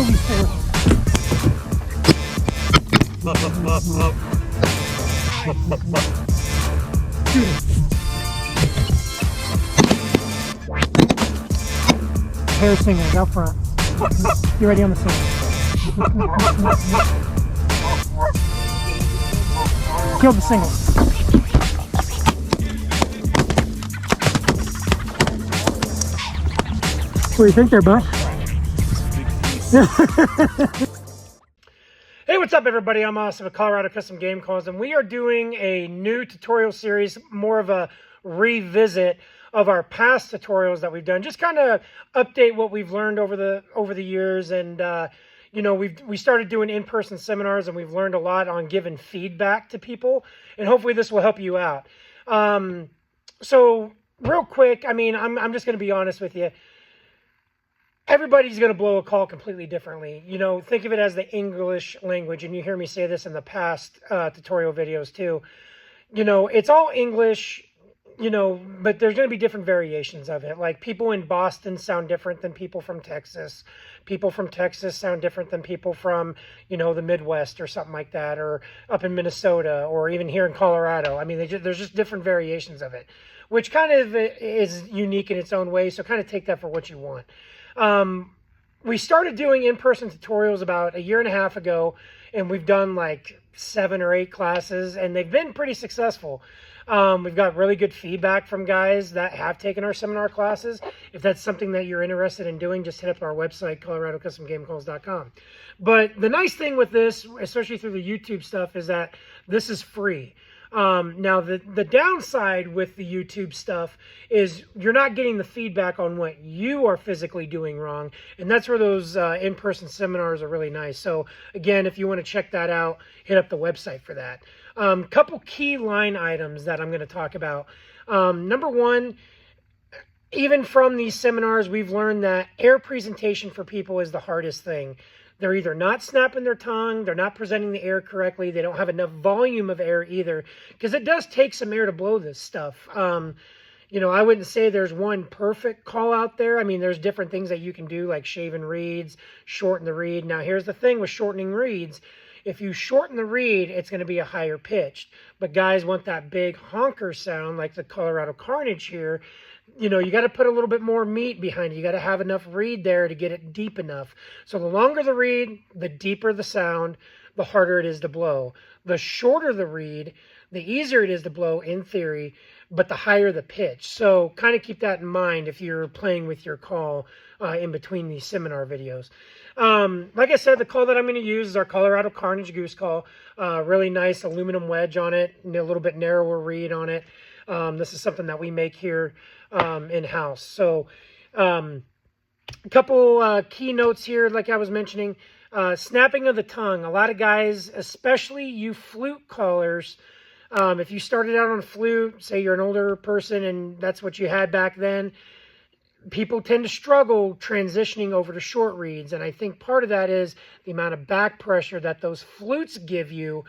kill these four. Shoot him. Pair of singles out front. Get ready on the single. Kill the single. What do you think there, bud? Hey, what's up, everybody? I'm Austin with Colorado Custom Game Calls, and we are doing a new tutorial series, more of a revisit of our past tutorials that we've done. Just kind of update what we've learned over the years, and you know, we started doing in-person seminars, and we've learned a lot on giving feedback to people, and hopefully this will help you out. So real quick, I mean, I'm just going to be honest with you. Everybody's going to blow a call completely differently. You know, think of it as the English language, and you hear me say this in the past tutorial videos too. You know, it's all English, you know, but there's going to be different variations of it. Like, people in Boston sound different than people from Texas. People from Texas sound different than people from, you know, the Midwest or something like that, or up in Minnesota, or even here in Colorado. I mean, there's just different variations of it, which kind of is unique in its own way. So kind of take that for what you want. We started doing in-person tutorials about a year and a half ago, and we've done like 7 or 8 classes, and they've been pretty successful. We've got really good feedback from guys that have taken our seminar classes. If that's something that you're interested in doing, just hit up our website, coloradocustomgamecalls.com. But the nice thing with this, especially through the YouTube stuff, is that this is free. Now, the downside with the YouTube stuff is you're not getting the feedback on what you are physically doing wrong, and that's where those in-person seminars are really nice. So, again, if you want to check that out, hit up the website for that. Couple key line items that I'm going to talk about. Number one, even from these seminars, we've learned that air presentation for people is the hardest thing. They're either not snapping their tongue, they're not presenting the air correctly, they don't have enough volume of air either, because it does take some air to blow this stuff. You know, I wouldn't say there's one perfect call out there. I mean, there's different things that you can do, like shaving reeds, shorten the reed. Now, here's the thing with shortening reeds. If you shorten the reed, it's going to be a higher pitched. But guys want that big honker sound, like the Colorado Carnage here. You know, you got to put a little bit more meat behind it. You got to have enough reed there to get it deep enough. So the longer the reed, the deeper the sound, the harder it is to blow. The shorter the reed, the easier it is to blow in theory, but the higher the pitch. So kind of keep that in mind if you're playing with your call in between these seminar videos. Like I said, the call that I'm going to use is our Colorado Carnage Goose call. Really nice aluminum wedge on it, and a little bit narrower reed on it. This is something that we make here in-house. So a couple key notes here, like I was mentioning. Snapping of the tongue. A lot of guys, especially you flute callers, if you started out on a flute, say you're an older person and that's what you had back then, people tend to struggle transitioning over to short reeds. And I think part of that is the amount of back pressure that those flutes give you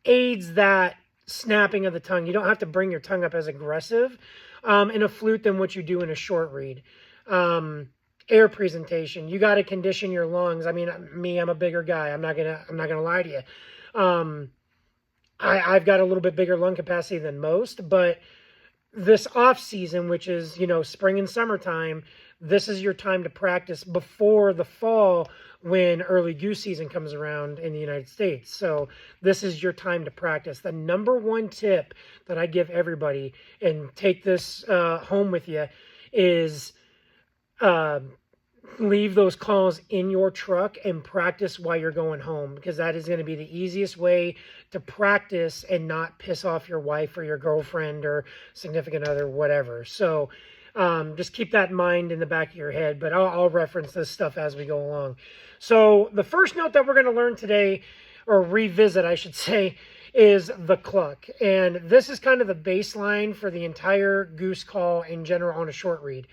aids that snapping of the tongue. You don't have to bring your tongue up as aggressive in a flute than what you do in a short reed. Air presentation. You got to condition your lungs. I mean, I'm a bigger guy. I'm not gonna lie to you. I've got a little bit bigger lung capacity than most, but this off season, which is, you know, spring and summertime, this is your time to practice before the fall when early goose season comes around in the United States. So this is your time to practice. The number one tip that I give everybody, and take this home with you, is leave those calls in your truck and practice while you're going home, because that is going to be the easiest way to practice and not piss off your wife or your girlfriend or significant other, whatever. So just keep that in mind in the back of your head, but I'll reference this stuff as we go along. So the first note that we're going to learn today, or revisit, I should say, is the cluck. And this is kind of the baseline for the entire goose call in general on a short reed.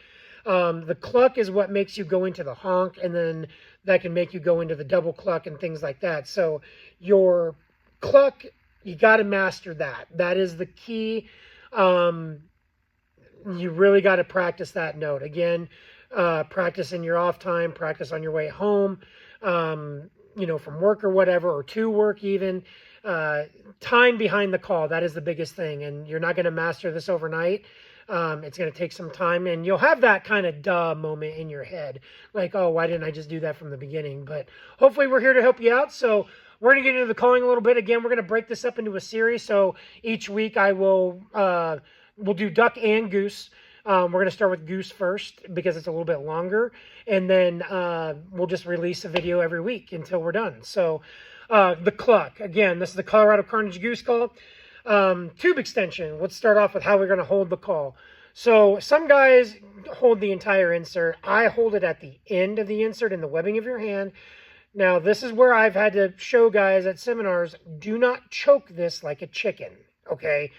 The cluck is what makes you go into the honk, and then that can make you go into the double cluck and things like that. So your cluck, you got to master that. That is the key. you really got to practice that note. Again, practice in your off time, practice on your way home, from work or whatever, or to work even. Time behind the call, that is the biggest thing. And you're not going to master this overnight. It's going to take some time, and you'll have that kind of duh moment in your head. Like, oh, why didn't I just do that from the beginning? But hopefully we're here to help you out. So we're going to get into the calling a little bit. Again, we're going to break this up into a series. So each week we'll do duck and goose. We're going to start with goose first because it's a little bit longer. And then we'll just release a video every week until we're done. So the cluck. Again, this is the Colorado Carnage Goose Call. Tube extension. Let's start off with how we're going to hold the call. So some guys hold the entire insert. I hold it at the end of the insert in the webbing of your hand. Now, this is where I've had to show guys at seminars, do not choke this like a chicken, okay?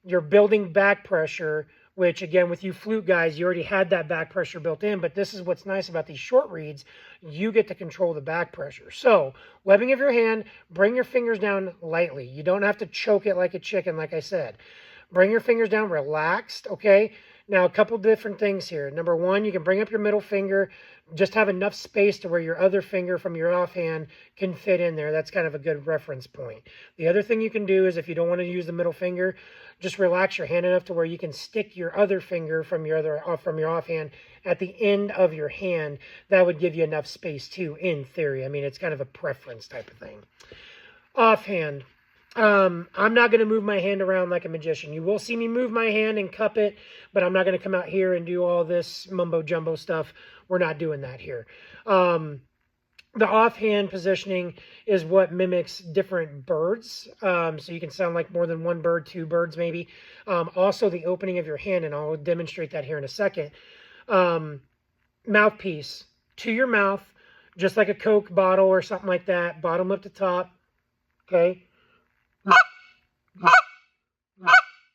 You're building back pressure, which, again, with you flute guys, you already had that back pressure built in, but this is what's nice about these short reeds. You get to control the back pressure. So, webbing of your hand, bring your fingers down lightly. You don't have to choke it like a chicken, like I said. Bring your fingers down relaxed, okay? Now, a couple different things here. Number one, you can bring up your middle finger. Just have enough space to where your other finger from your offhand can fit in there. That's kind of a good reference point. The other thing you can do is if you don't want to use the middle finger, just relax your hand enough to where you can stick your other finger from your offhand at the end of your hand. That would give you enough space too, in theory. I mean, it's kind of a preference type of thing. Offhand. I'm not going to move my hand around like a magician. You will see me move my hand and cup it, but I'm not going to come out here and do all this mumbo jumbo stuff. We're not doing that here. The offhand positioning is what mimics different birds. So you can sound like more than one bird, two birds maybe. Also the opening of your hand, and I'll demonstrate that here in a second. Mouthpiece to your mouth, just like a Coke bottle or something like that. Bottom lip to top. Okay.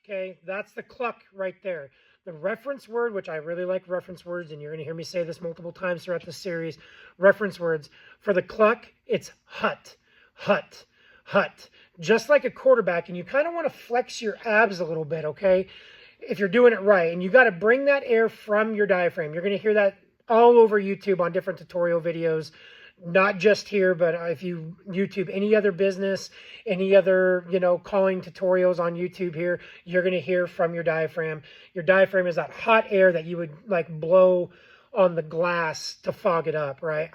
Okay, that's the cluck right there. The reference word, which I really like reference words, and you're going to hear me say this multiple times throughout the series, reference words. For the cluck, it's hut, hut, hut. Just like a quarterback, and you kind of want to flex your abs a little bit, okay, if you're doing it right. And you got to bring that air from your diaphragm. You're going to hear that all over YouTube on different tutorial videos. Not just here, but if you YouTube any other business, any other, calling tutorials on YouTube here, you're going to hear from your diaphragm. Your diaphragm is that hot air that you would like blow on the glass to fog it up, right?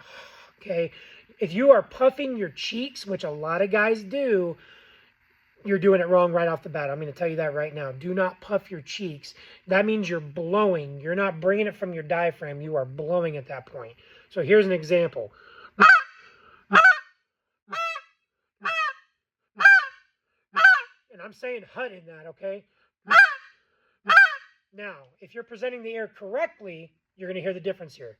Okay. If you are puffing your cheeks, which a lot of guys do, you're doing it wrong right off the bat. I'm going to tell you that right now. Do not puff your cheeks. That means you're blowing. You're not bringing it from your diaphragm. You are blowing at that point. So here's an example. And I'm saying hut in that, okay? Now, if you're presenting the air correctly, you're going to hear the difference here.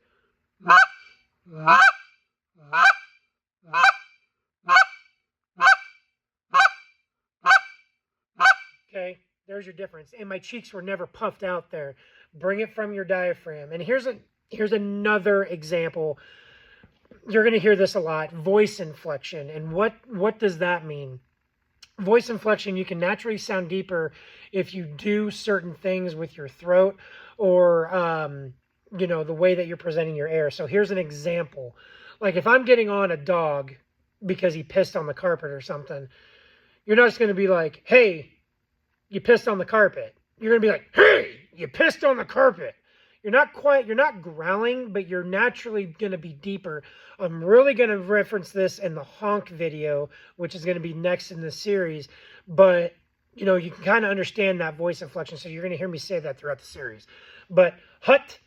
Okay, there's your difference. And my cheeks were never puffed out there. Bring it from your diaphragm. And here's another example. You're going to hear this a lot. Voice inflection. And what does that mean? Voice inflection, you can naturally sound deeper if you do certain things with your throat or, the way that you're presenting your air. So here's an example. Like if I'm getting on a dog because he pissed on the carpet or something, you're not just going to be like, hey, you pissed on the carpet. You're going to be like, hey, you pissed on the carpet. You're not growling, but you're naturally going to be deeper. I'm really going to reference this in the honk video, which is going to be next in the series. But, you can kind of understand that voice inflection. So you're going to hear me say that throughout the series. But hut,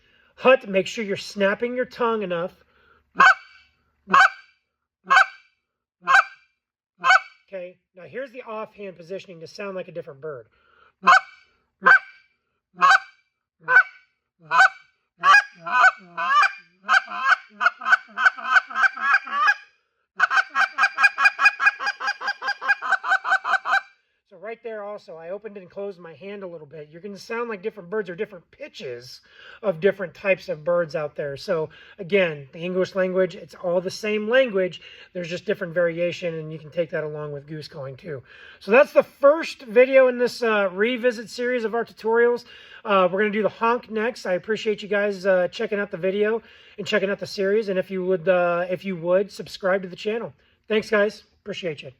make sure you're snapping your tongue enough. Okay, now here's the offhand positioning to sound like a different bird. So right there, also. I opened and closed my hand a little bit. You're going to sound like different birds or different pitches of different types of birds out there. So again, the English language, it's all the same language. There's just different variation, and you can take that along with goose calling too. So that's the first video in this revisit series of our tutorials. We're going to do the honk next. I appreciate you guys checking out the video and checking out the series. And if you would subscribe to the channel. Thanks, guys. Appreciate you.